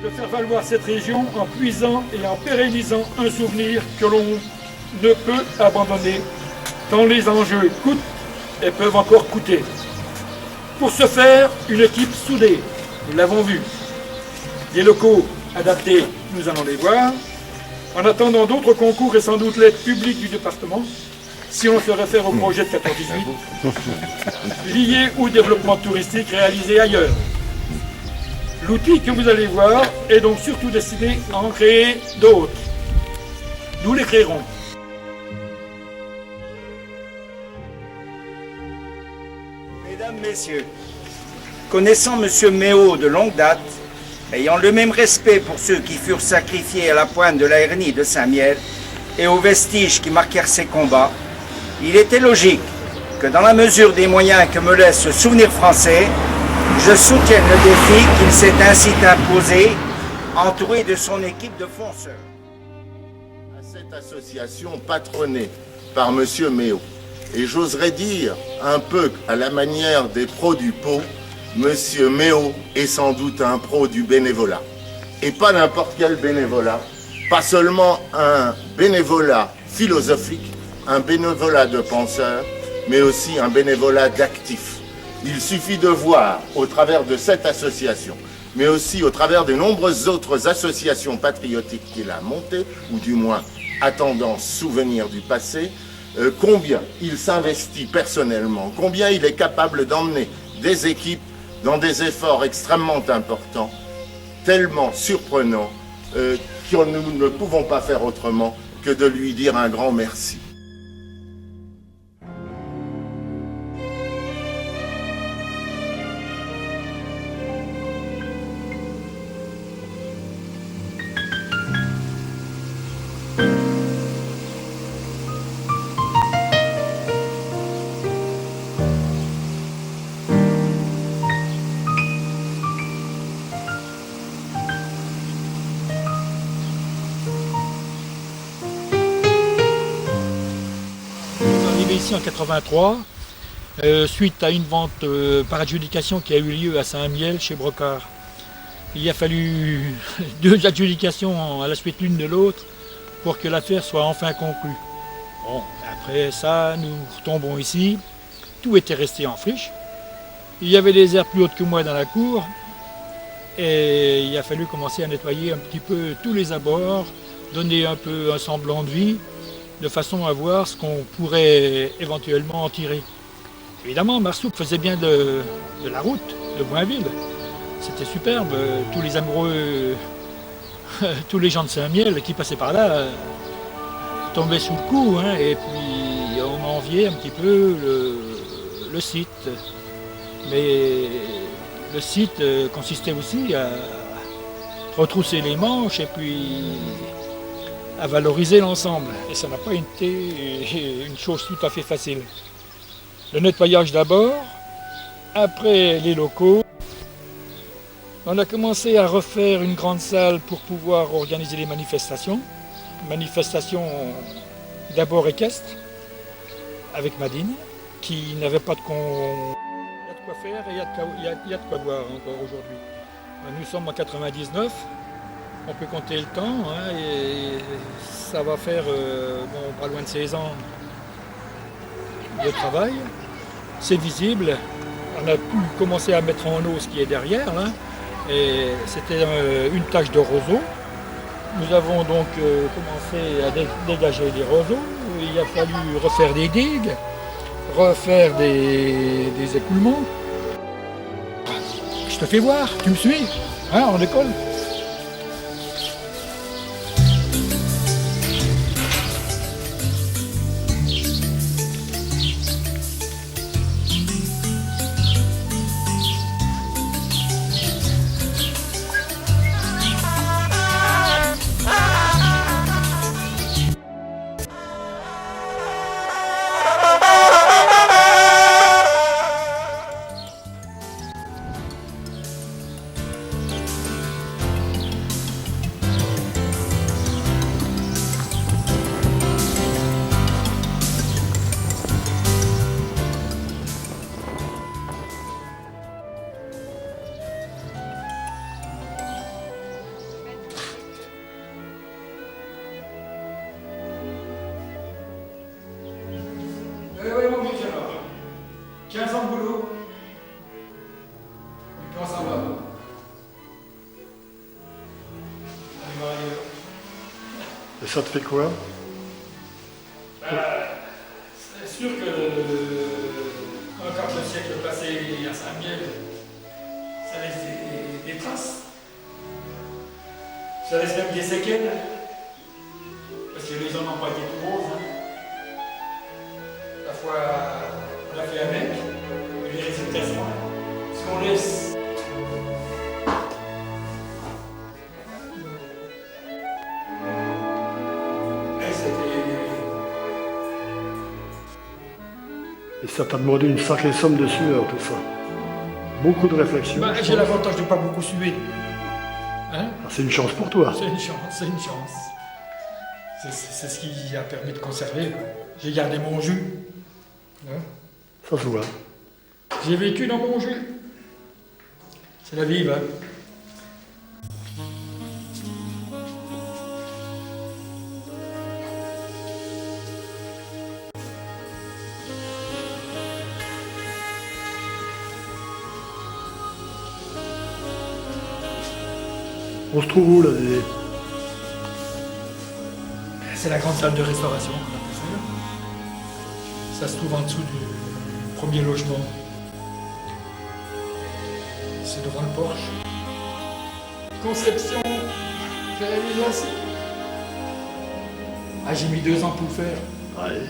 de faire valoir cette région en puisant et en pérennisant un souvenir que l'on ne peut abandonner, tant les enjeux coûtent et peuvent encore coûter. Pour ce faire, une équipe soudée, nous l'avons vu. Des locaux adaptés, nous allons les voir. En attendant d'autres concours et sans doute l'aide publique du département, si on se réfère au projet de 14-18, lié au développement touristique réalisé ailleurs. L'outil que vous allez voir est donc surtout destiné à en créer d'autres. Nous les créerons. Mesdames, Messieurs, connaissant M. Méo de longue date, ayant le même respect pour ceux qui furent sacrifiés à la pointe de la hernie de Saint-Miel et aux vestiges qui marquèrent ses combats, il était logique que dans la mesure des moyens que me laisse ce souvenir français, je soutienne le défi qu'il s'est ainsi imposé, entouré de son équipe de fonceurs. À cette association patronnée par M. Méo, et j'oserais dire, un peu à la manière des pros du pot, M. Méo est sans doute un pro du bénévolat. Et pas n'importe quel bénévolat, pas seulement un bénévolat philosophique, un bénévolat de penseurs, mais aussi un bénévolat d'actifs. Il suffit de voir, au travers de cette association, mais aussi au travers de nombreuses autres associations patriotiques qu'il a montées, ou du moins à tendance souvenir du passé, combien il s'investit personnellement, combien il est capable d'emmener des équipes dans des efforts extrêmement importants, tellement surprenants, que nous ne pouvons pas faire autrement que de lui dire un grand merci. Ici en 83, suite à une vente par adjudication qui a eu lieu à Saint-Miel chez Brocard. Il a fallu 2 adjudications à la suite l'une de l'autre pour que l'affaire soit enfin conclue. Bon, après ça, nous retombons ici, tout était resté en friche. Il y avait des herbes plus hautes que moi dans la cour et il a fallu commencer à nettoyer un petit peu tous les abords, donner un peu un semblant de vie, de façon à voir ce qu'on pourrait éventuellement en tirer. Évidemment, Marsouk faisait bien de la route de Boinville. C'était superbe, tous les amoureux, tous les gens de Saint-Miel qui passaient par là tombaient sous le coup, hein, et puis on enviait un petit peu le site. Mais le site consistait aussi à retrousser les manches et puis à valoriser l'ensemble. Et ça n'a pas été une chose tout à fait facile. Le nettoyage d'abord, après les locaux. On a commencé à refaire une grande salle pour pouvoir organiser les manifestations. Manifestations d'abord équestres, avec Madine, qui n'avait pas de con... Il y a de quoi faire et il y a de quoi voir encore aujourd'hui. Nous sommes en 99. On peut compter le temps, hein, et ça va faire pas loin de 16 ans de travail. C'est visible. On a pu commencer à mettre en eau ce qui est derrière, là, et c'était une tâche de roseau. Nous avons donc commencé à dégager des roseaux. Il a fallu refaire des digues, refaire des écoulements. Je te fais voir, tu me suis, hein, on décolle. Ouais, mon vieux Gérard. 15 ans de boulot. Et comment ça va? Allez voir ailleurs. Et ça te fait quoi? C'est sûr que quand le siècle passé à Saint-Miel, ça laisse des traces. Ça laisse même des séquelles. Parce que les hommes n'ont pas été tout roses. Hein. La fois, on a fait avec, et les résultats sont là. Ce qu'on laisse. Et Et ça t'a demandé une sacrée somme de sueur, tout ça. Beaucoup de réflexion. bah, j'ai l'avantage de ne pas beaucoup suer. Hein? Ah, c'est une chance pour toi. C'est une chance, c'est une chance. C'est ce qui a permis de conserver. Quoi. J'ai gardé mon jus. Hein? Ça se voit. J'ai vécu dans mon jus. C'est la vie, hein. On se trouve où, là, Dédé? C'est la grande salle de restauration qu'on appelle ça. Ça se trouve en dessous du premier logement. C'est devant le porche. Conception, réalisation. Ah, j'ai mis 2 ans pour le faire. Ouais.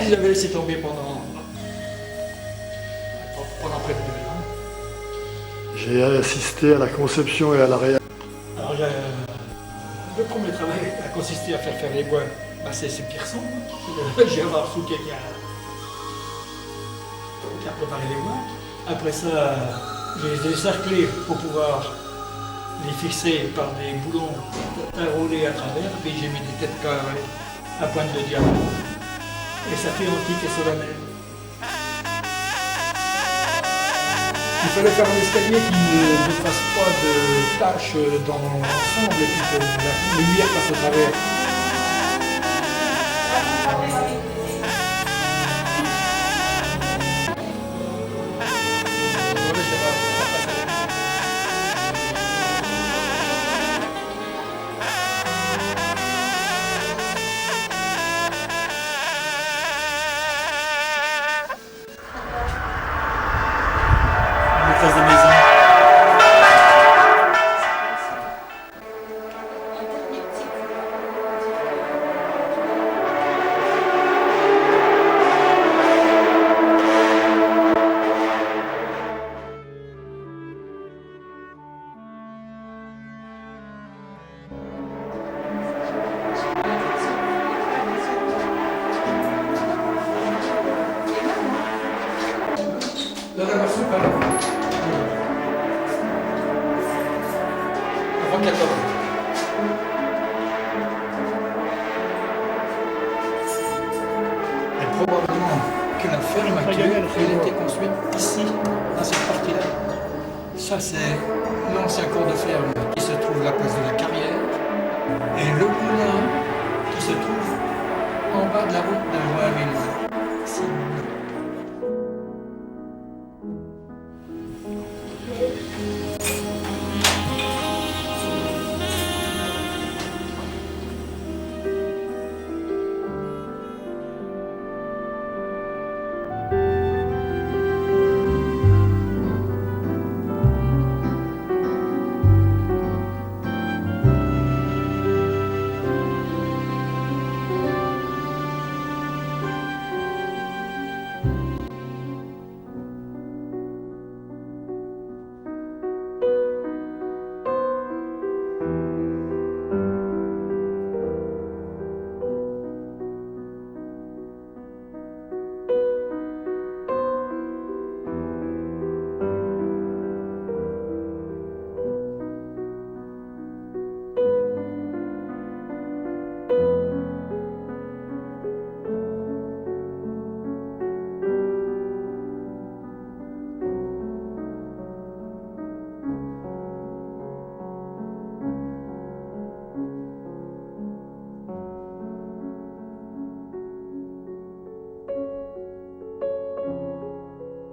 Je l'avais laissé tomber pendant près de 2 ans. J'ai assisté à la conception et à la réalisation. Alors, le premier travail a consisté à faire les bois. Bah, c'est Pierson, c'est Gérard Souquet qui a préparé les bois. Après ça, j'ai décerclé pour pouvoir les fixer par des boulons enroulés à travers. Puis j'ai mis des têtes carrées à pointe de diamant. Et ça fait antique et solennel. Il fallait faire un escalier qui ne fasse pas de taches dans l'ensemble et puis que la lumière passe au travers. Maîtresse de maison. La rénovation, pas avant 14 ans. Et probablement que la ferme actuelle, elle a été construite ici, dans cette partie-là. Ça, c'est l'ancien cours de ferme qui se trouve à la place de la carrière. Et le moulin qui se trouve en bas de la route de Joinville. Ici.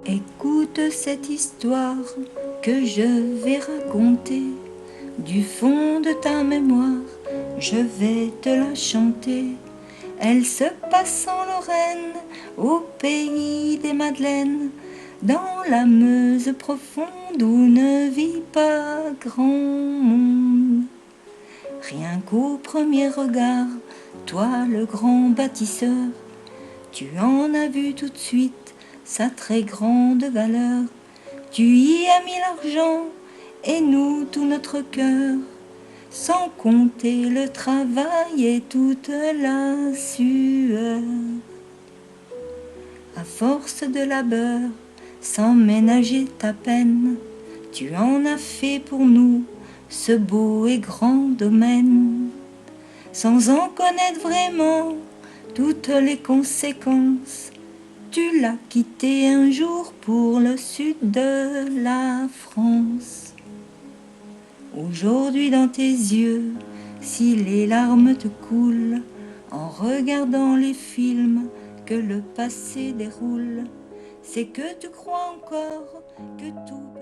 Écoute cette histoire que je vais raconter. Du fond de ta mémoire, je vais te la chanter. Elle se passe en Lorraine, au pays des Madeleines, dans la Meuse profonde où ne vit pas grand monde. Rien qu'au premier regard, toi le grand bâtisseur, tu en as vu tout de suite sa très grande valeur. Tu y as mis l'argent et nous tout notre cœur, sans compter le travail et toute la sueur. À force de labeur, sans ménager ta peine, tu en as fait pour nous ce beau et grand domaine, sans en connaître vraiment toutes les conséquences. Tu l'as quitté un jour pour le sud de la France. Aujourd'hui dans tes yeux, si les larmes te coulent, en regardant les films que le passé déroule, c'est que tu crois encore que tout